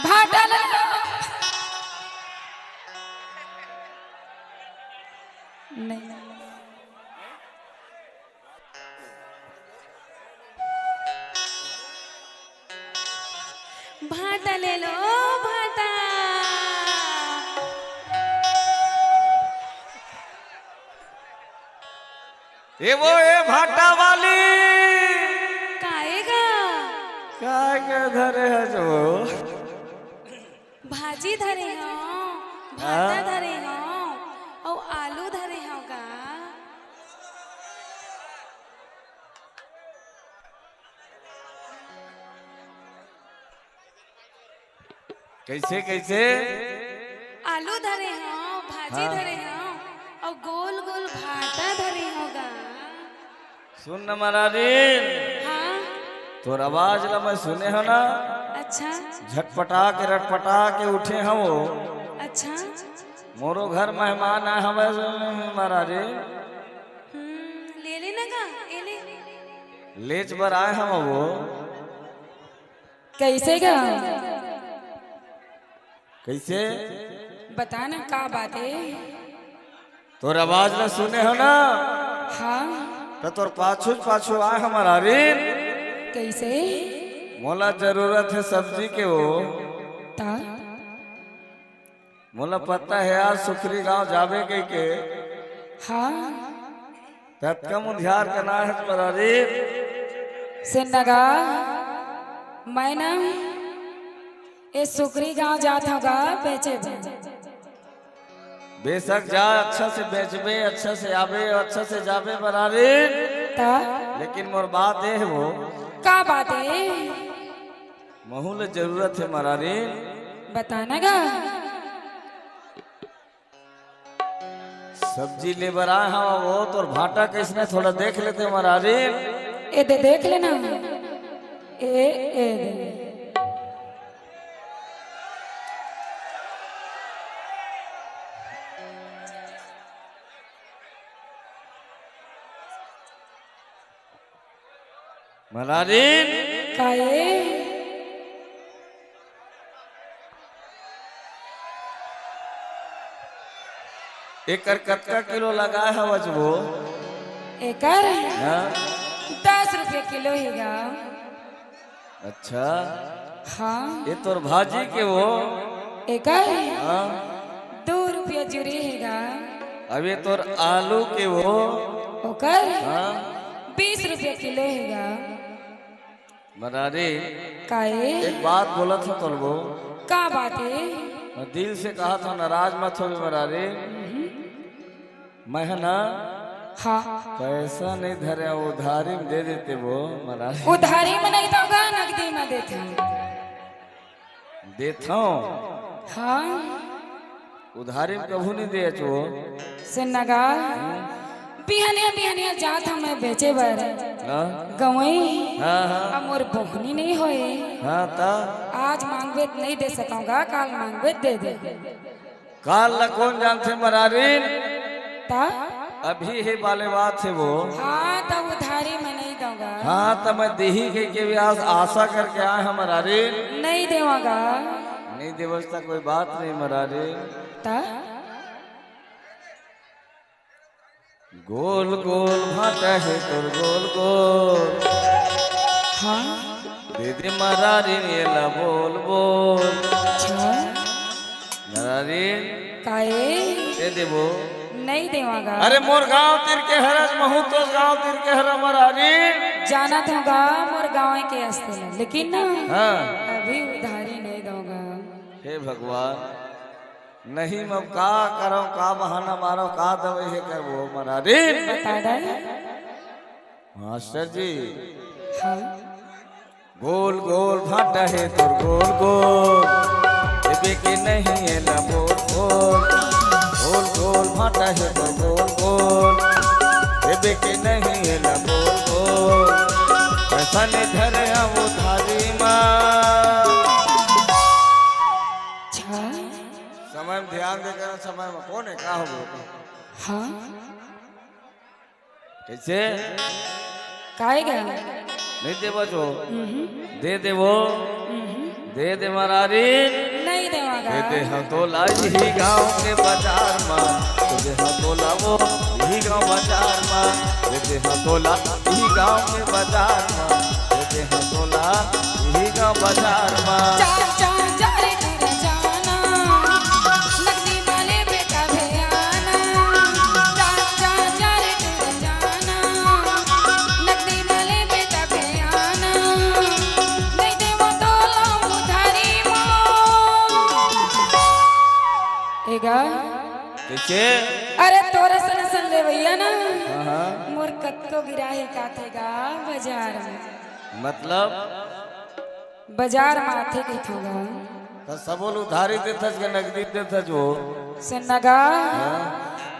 भाटा ले लो। नहीं भाटा ले लो भाटा। वो ए भाटा वाली काएगा काय के धरे है जो भाजी धरे हो, भाटा धरे हो और आलू धरे होगा। कैसे कैसे आलू धरे हो, भाजी धरे हो और गोल गोल भाटा धरे होगा। सुन न महाराजी हाँ तोर आवाज ला मैं सुने हो ना। अच्छा झटपटा के रटपटा के उठे हम अच्छा। मोरो घर मेहमान आए हमें महाराजी ले लेना का ये ले। लेच बर आए हम वो कैसे गा कैसे बता ना का बात है। तोर आवाज ला सुने हो ना हाँ तो तोर पाछू पाछू आए हमारा रे। कैसे मोला जरूरत है सब्जी के वो ता मोला पता है यार सुखरी गांव जावे के हाँ तब कम उधार करना है तुम्हारा रे। से नगा मैं ना ये सुकरी गांव जात होगा बेचे बेशक जा अच्छा से बेचबे अच्छा से आवे अच्छा से जावे बरारी। ता लेकिन मोर बात है वो का बात है महूल जरूरत है मरारी। बताना गा। सब्जी ले बर आए हाँ वो तो भाटा किसने थोड़ा देख लेते मरारी। ए दे देख लेना ए दे। मरारी काए एक कत्का किलो लगाए है वो एकर हाँ? 10 रुपये किलो हैगा। अच्छा हाँ ये तो भाजी के वो एकर हाँ? 2 रुपये जुरी हैगा। अब ये तो आलू के वो ओकर हाँ? 20 रुपये किलो हैगा। मरारी काए एक बात बोला था तो वो का बात है मैं दिल से कहा था नाराज मत हो मरारी। मैं है ना हाँ पैसा नहीं धरे उधारी में दे देते वो महाराज। उधारी में नहीं दोगा नकदी में देते देता हूँ हाँ उधारी में कभू नहीं दे वो से नगा बिहनिया बिहनिया जात हमें बेचे बर हाँ गवई हाँ हाँ अब मोर बोहनी नहीं होए। हाँ ता आज मांगवे नहीं दे सकूंगा काल मांगवे दे दे काल ला कौन जानते मरारी। ता अभी ही वाले बात है वो हाँ तब उधारी में नहीं दूंगा। हाँ तो मैं देही के भी आशा करके आए हैं मरारी। नहीं देवागा नहीं देवस्था कोई बात नहीं मरारी। ता गोल गोल भाटा है तोर गोल गोल हाँ दे दे मरारी ये ला बोल बोल अच्छा मरारी काए दे दे वो नहीं देवागा। अरे मोर गांव तिर के हरस महू तो गांव तिर के हर मरारी। जाना था मोर गाँव के अस्ते लेकिन ना हाँ अभी उधारी नहीं दूंगा। हे भगवान नहीं मैं का करो का बहाना मारो का दवाई है कर वो मरारी। बता दे मास्टर जी हाँ गोल गोल भाटा है तोर गोल गोल देवे के नहीं है ना बोल बोल। गोल गोल भाटा है तोर गोल गोल देवे के नहीं है ना बोल बोल। पैसा ने धरे वो धारी माँ अच्छा समय में ध्यान देकर समय में कौन है का हो हाँ कैसे काएगा नहीं दे बचो दे दे वो दे दे मरारी नहीं देवागा। दे दे हम तोला यही गाँव के बाजार में, दे दे हम तोला वो यही गाँव बाजार में, दे दे हम तोला यही गाँव के बाजार में, दे दे हम तोला यही गाँव बाजार में। चार चार जारे तेरे जाना, नकदी वाले बेटा भैयाना। चार चार जारे तेरे जाना, नकदी वाले बेटा भैयाना। नहीं देवो तो लाऊं उधारी एगा। देखिए अरे तोरे सन ले भैया ना, हाँ मोर कत्तो गिराहे का थेगा बाजार में। मतलब बाजार में आथे कही थोगा तो सबोल उधारी देथस के नगदी देथस वो सन्नगा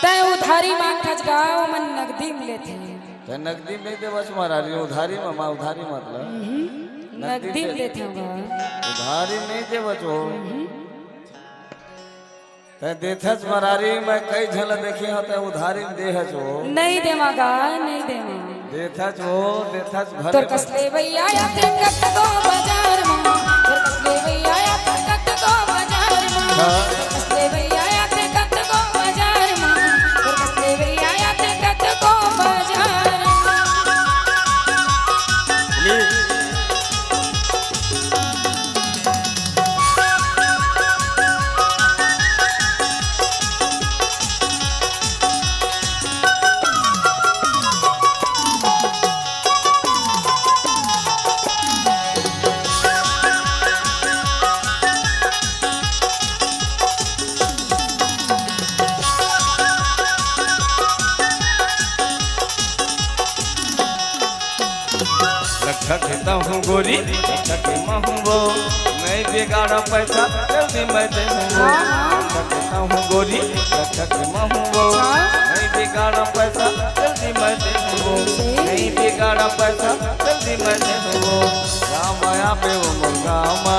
तय उधारी मांगथस गा वो मन नगदी में लेथे। तो नगदी नहीं देवस मरारी उधारी में माँ उधारी मतलब नगदी में लेथे होगा। उधारी नहीं देवस वो ते देथस मरारी में कई झल देखी हो तो उधारी देहस वो नहीं देवागा नहीं देवा। देथस वो देथस भर तोर कसले भैया या थे कट को बाजार में, तोर कसले भैया या थे कट को बाजार में, कसले भैया या थे कट को बाजार में, तोर कसले भैया या थे कट को बाजार में। रखता हूँ गोरी रखे महूँ वो नहीं बिगाड़ा पैसा जल्दी मैं दे रखता हूँ गोरी रखे महूँ वो नहीं बिगाड़ा पैसा जल्दी मैं दे नहीं बिगाड़ा पैसा जल्दी मैं दे राम आया बे वो मुर्गामा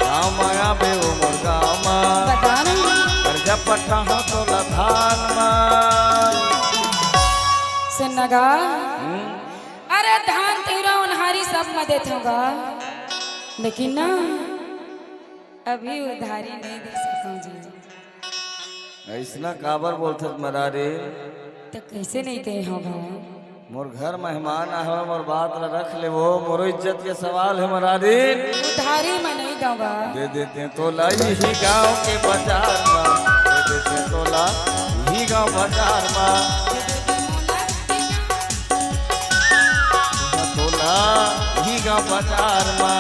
राम आया बे वो मुर्गामा कर्जा पट्टा हो तो लधान सन्नगा अरे धान तेरा उन्हारी सब में देते होगा, लेकिन ना अभी उधारी नहीं दे सकूं जी। ऐसा काबर बोलते मरारी तो कैसे नहीं दे होगा। मोर घर मेहमान है मोर बात ला रख ले वो मोर इज्जत के सवाल है मरारी उधारी में नहीं दूंगा। दे देते तोला यही गांव के बाजार में, दे देते तोला यही गांव बाजार में, तोला यही गांव बाजार में।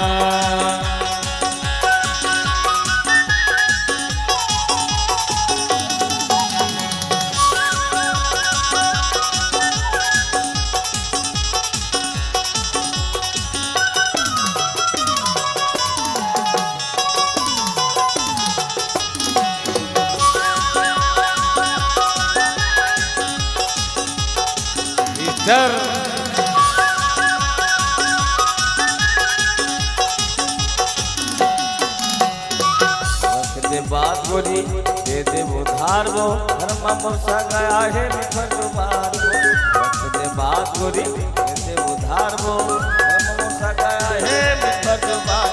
इधर दे बात बोली दे दे उधार वो घर में मुर्सा गया है मिठर दुबार वो दे बात बोली दे दे उधार वो घर में मुर्सा गया है मिठर दुबार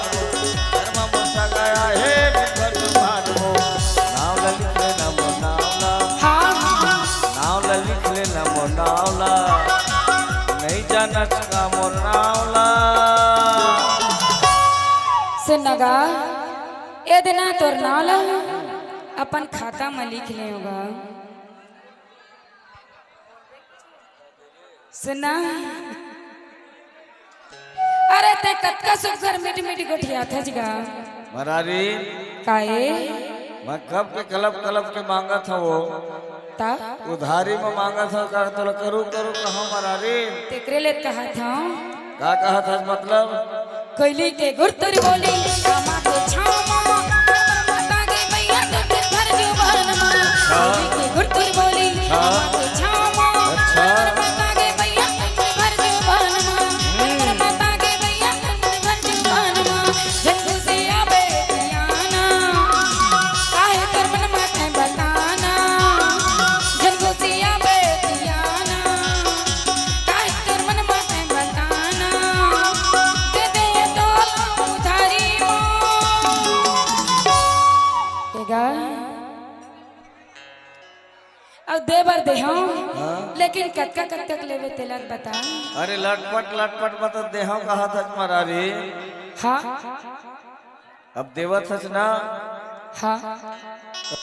घर में मुर्सा गया है मिठर दुबार वो नाव ला लिख ले ना मो नावला नाव ला लिख ले ना मो नावला नहीं जाना का मो नावला सन्नगा ए दिना तोर नाला अपन खाता में लिख ले होगा। सुना अरे ते कतका सुखर मीठ मीठ गोठिया था जगा मरारी काए मैं कब के कलब के मांगा था वो ता उधारी में मांगा था कर तो करूँ कहाँ मरारी तेकरे ले कहा था का कहा था मतलब कोयली के गुरतुर बोली कामा के छामा माता के भैया तुझे भर जुबान मां कोयली के गुरतुर बोली कामा के छामा माता के भैया तुझे भर जुबान मां माता के भैया तुझे भर जुबान मां जल्दी से आवे पियाना काहे कर मन माथे बताना जल्दी से आवे पियाना काहे कर मन माथे बताना दे दे तो उधारी देवर दे हाँ हाँ? लेकिन कत्का कब तक लेवे तेलक बता। अरे लटपट मत देहा कहा था मारारी। हाँ अब देवत हस ना हाँ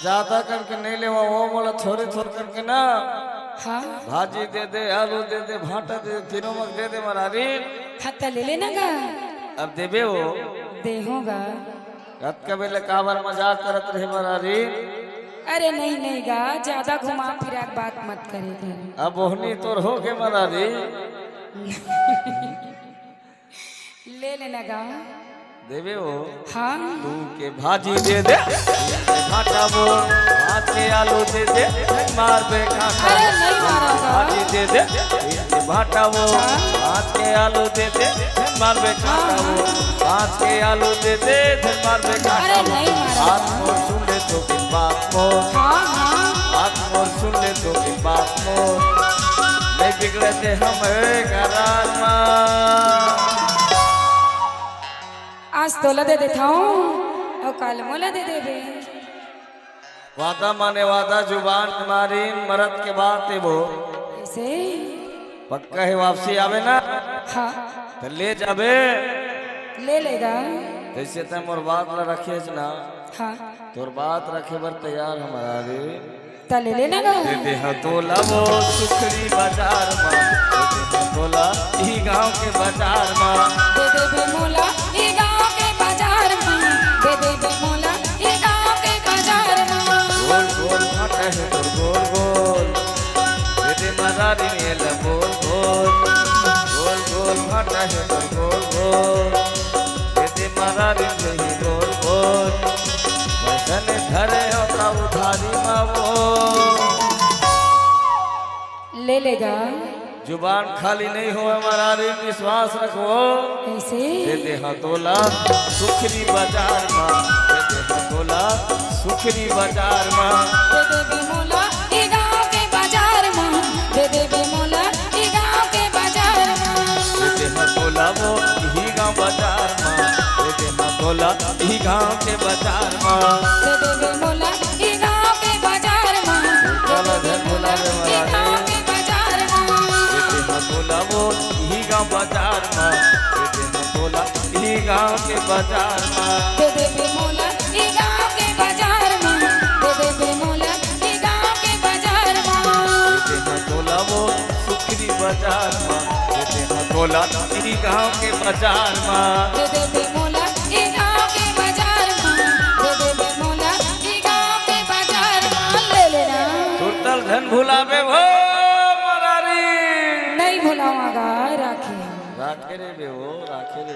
ज्यादा करके नहीं लेवा वो बोला थोड़े करके ना हाँ भाजी दे दे आलू दे दे भाटा दे दे तीनों मग दे दे मारारी। हाँ तो ले लेना गा अब देबे हो दे होगा। रत का बेले काबर मजाक करत रहे मारारी। अरे नहीं नहीं गा ज्यादा घुमा फिरा के बात मत करे कर। अब ओहनी तोर हो के मारारी। ले लेना गा देबे हो हाँ तू के भाजी दे दे भाटा वो भात के आलू दे दे मार बे काटा अरे नहीं मारा गा भाजी दे दे भाटा वो भात के आलू दे दे मार बे काटा वो भात के आलू दे दे मार बे काटा अरे वो नहीं मारा हाथ मोर सुन ले तो की बात मोर हाँ हाँ हाथ मोर सुन ले तो की बात मोर नहीं बिगड़े थे हम घरान मां। आज तोला दे देता हूँ और कल मोला दे देबे। वादा माने वादा जुबान तुम्हारी मरद के बाद वो ऐसे पक्का है वापसी आवे ना हाँ तो ले जाबे। ले लेगा जैसे तुम और बात ला रखे ना हाँ तोर बात रखे बर तैयार हमारा रे। तो ले लेना गा दे दे हाँ तोला वो सुखरी बाजार माँ दे दे हाँ तोला ई गाँव के बाजार माँ दे देबे मोला ये गाँव के बाजार में दे देबे मोला ये गाँव के बाजार में। गोल गोल भाटा है तोर गोल गोल दे दे मदारी मेला गोल गोल गोल गोल भाटा है तोर गोल गोल दे दे मदारी मेही गोल गोल वैसने धरे होता उधारी मावो। ले लेगा जुबान खाली नहीं हो हमारा रे विश्वास रखो। ऐसे दे दे हाँ तोला सुखरी बाजार माँ दे दे हाँ तोला सुखरी बाजार माँ दे देबे मोला ये गाँव के बाजार में दे देबे मोला ये गाँव के बाजार में। दे दे हाँ तोला वो ही गाँव बाजार माँ दे दे हाँ तोला ही गाँव के बाजार माँ दे देबे मोला ये गाँव के बाजार में चलो धन भुला रे ये मारा गाँव के बाजार में। दे दे हाँ तोला वो ही गाँव बाजार माँ दे दे हाँ तोला ही गाँव के बाजार माँ दे देबे मोला ये गाँव के बाजार में दे देबे मोला ये गाँव के बाजार में। दे दे हाँ तोला वो सुखरी बाजार माँ दे दे हाँ तोला ही गाँव के बाजार माँ दे देबे मोला ये गाँव के बाजार में दे देबे मोला ये गाँव के बाजार में। ले लेना सुरतल धन भुलावे भो मरारी नहीं भुलाऊंगा राखी राखे रे बे वो राखे रे।